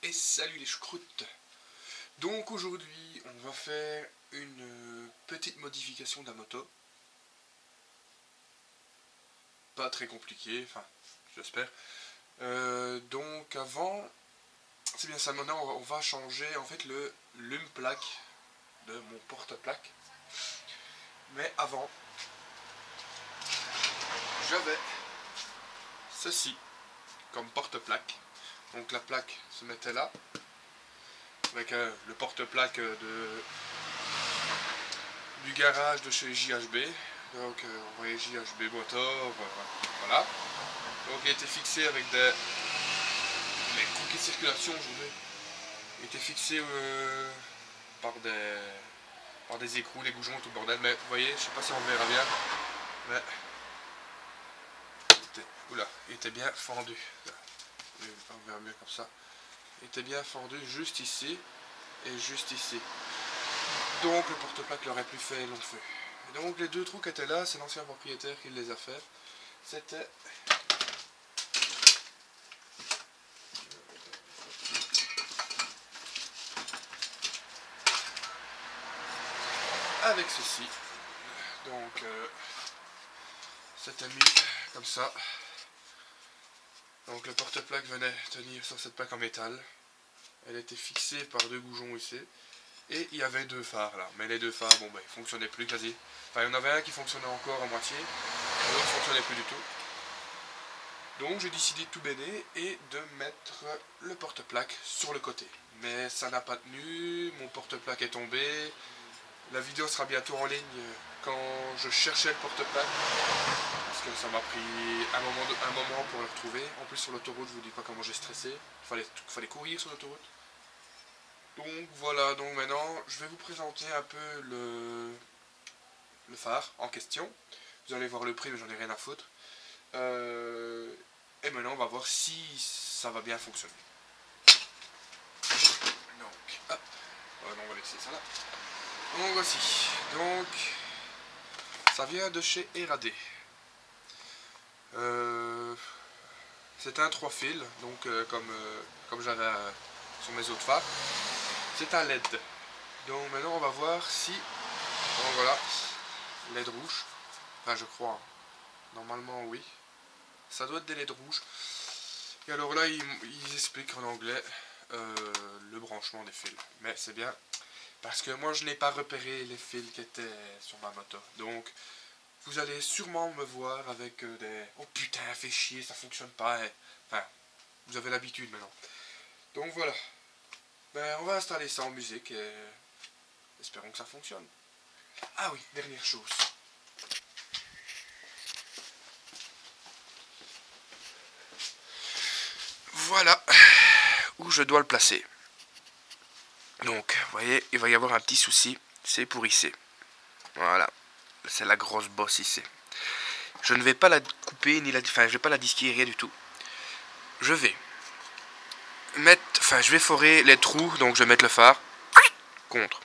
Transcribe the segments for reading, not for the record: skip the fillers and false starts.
Et salut les choucroutes. Donc aujourd'hui on va faire une petite modification de la moto. Pas très compliqué, enfin j'espère. Donc avant, c'est bien ça, maintenant on va changer en fait le lume-plaque de mon porte-plaque. Mais avant, j'avais ceci comme porte-plaque. Donc la plaque se mettait là, avec le porte-plaque du garage de chez JHB. Donc on voyait JHB Motor, voilà. Donc il était fixé avec des cookies de circulation, il était fixé par des écrous, des goujons, tout le bordel. Mais vous voyez, je sais pas si on verra bien, mais il était bien fendu. On verra mieux comme ça. Il était bien fendu juste ici et juste ici. Donc le porte-plaque l'aurait plus fait long feu. Et donc les deux trous qui étaient là, c'est l'ancien propriétaire qui les a fait. C'était avec ceci. Donc c'était mis comme ça. Donc le porte-plaque venait tenir sur cette plaque en métal. Elle était fixée par deux goujons ici. Et il y avait deux phares là. Mais les deux phares, bon ben, ils fonctionnaient plus quasi. Enfin, il y en avait un qui fonctionnait encore à moitié. L'autre ne fonctionnait plus du tout. Donc j'ai décidé de tout béner et de mettre le porte-plaque sur le côté. Mais ça n'a pas tenu, mon porte-plaque est tombé. La vidéo sera bientôt en ligne quand je cherchais le porte-plaque. Parce que ça m'a pris un moment pour le retrouver. En plus sur l'autoroute, je vous dis pas comment j'ai stressé. Il fallait courir sur l'autoroute. Donc voilà, donc maintenant je vais vous présenter un peu le phare en question. Vous allez voir le prix, mais j'en ai rien à foutre. Et maintenant on va voir si ça va bien fonctionner. Donc, hop, on va laisser ça là. Donc voici, donc ça vient de chez Eradé. C'est un 3 fils, donc comme j'avais sur mes autres phares. C'est un LED. Donc maintenant on va voir si... Donc voilà, LED rouge. Enfin je crois. Normalement oui. Ça doit être des LED rouges. Et alors là ils expliquent en anglais le branchement des fils. Mais c'est bien. Parce que moi je n'ai pas repéré les fils qui étaient sur ma moto. Donc vous allez sûrement me voir avec des... Oh putain, fait chier, ça fonctionne pas. Enfin, vous avez l'habitude maintenant. Donc voilà. Ben, on va installer ça en musique et espérons que ça fonctionne. Ah oui, dernière chose. Voilà où je dois le placer. Donc, vous voyez, il va y avoir un petit souci, c'est pour ici. Voilà, c'est la grosse bosse ici. Je ne vais pas la couper, je vais pas la disquer, rien du tout. Je vais je vais forer les trous, donc je vais mettre le phare contre.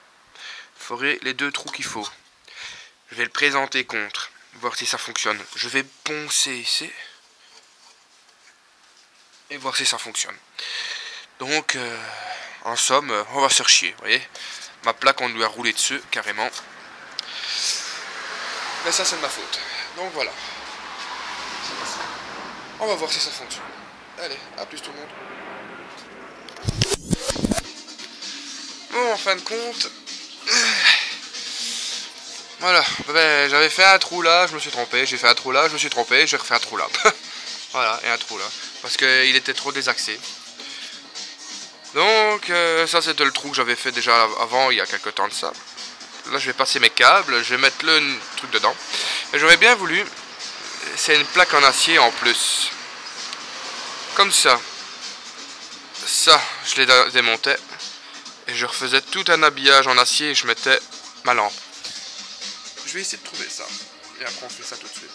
Forer les deux trous qu'il faut. Je vais le présenter contre, voir si ça fonctionne. Je vais poncer ici et voir si ça fonctionne. Donc, en somme, on va se faire chier, vous voyez. Ma plaque, on lui a roulé dessus, carrément. Mais ça, c'est de ma faute. Donc voilà. On va voir si ça fonctionne. Allez, à plus tout le monde. Bon, en fin de compte, voilà, ben, j'avais fait un trou là, je me suis trompé, j'ai fait un trou là, je me suis trompé, j'ai refait un trou là. Voilà, et un trou là, parce qu'il était trop désaxé. Donc, ça c'était le trou que j'avais fait déjà avant, il y a quelques temps de ça. Là, je vais passer mes câbles, je vais mettre le truc dedans. Et j'aurais bien voulu, c'est une plaque en acier en plus. Comme ça. Ça, je les démontais. Et je refaisais tout un habillage en acier et je mettais ma lampe. Je vais essayer de trouver ça. Et après on fait ça tout de suite.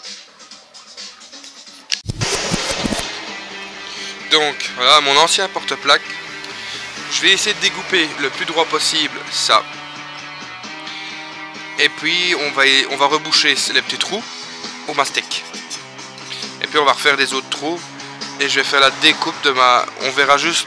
Donc voilà mon ancien porte-plaque. Je vais essayer de découper le plus droit possible ça. Et puis on va reboucher les petits trous au mastic. Et puis on va refaire des autres trous. Et je vais faire la découpe de ma... On verra juste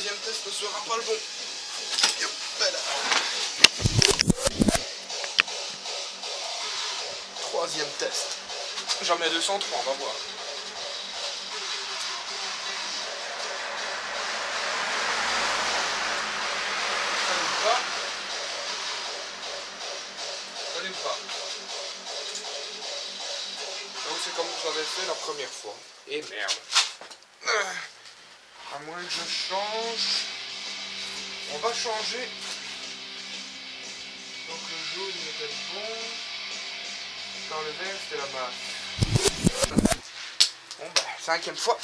deuxième test ne sera pas le bon. Yop, là. Troisième test. J'en mets 203, on va voir. Ça n'aime pas. Ça n'aime pas. Donc c'est comme j'avais fait la première fois. Et merde. À moins que je change. On va changer. Donc le jaune il était bon. Dans le vert c'était la masse. Bon bah, cinquième fois.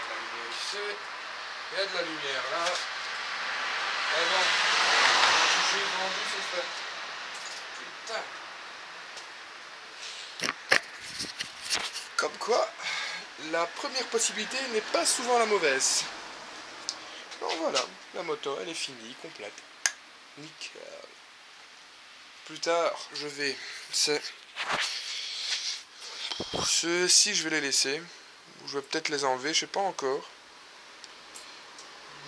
La lumière ici. Il y a de la lumière là. Et bon. Je suis vendu, c'est fait. Putain. Comme quoi, la première possibilité n'est pas souvent la mauvaise. Donc voilà, la moto elle est finie, complète. Nickel. Plus tard, je vais... Ceux-ci, je vais les laisser. Je vais peut-être les enlever, je sais pas encore.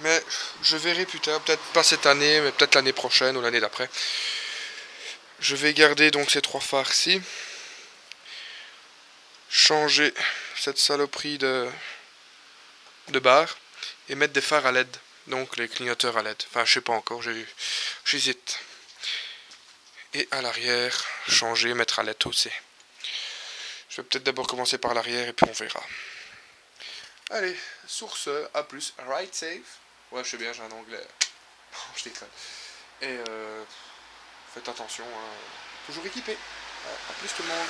Mais je verrai plus tard, peut-être pas cette année, mais peut-être l'année prochaine ou l'année d'après. Je vais garder donc ces 3 phares-ci. Changer cette saloperie de barre. Et mettre des phares à LED. Donc les clignoteurs à LED. Enfin, je sais pas encore, j'hésite. Et à l'arrière, changer, mettre à LED aussi. Je vais peut-être d'abord commencer par l'arrière et puis on verra. Allez, sur ce, à plus. Ride safe. Ouais, je sais bien, j'ai un anglais. Non, je déconne. Et faites attention, hein. Toujours équipé. À plus tout le monde.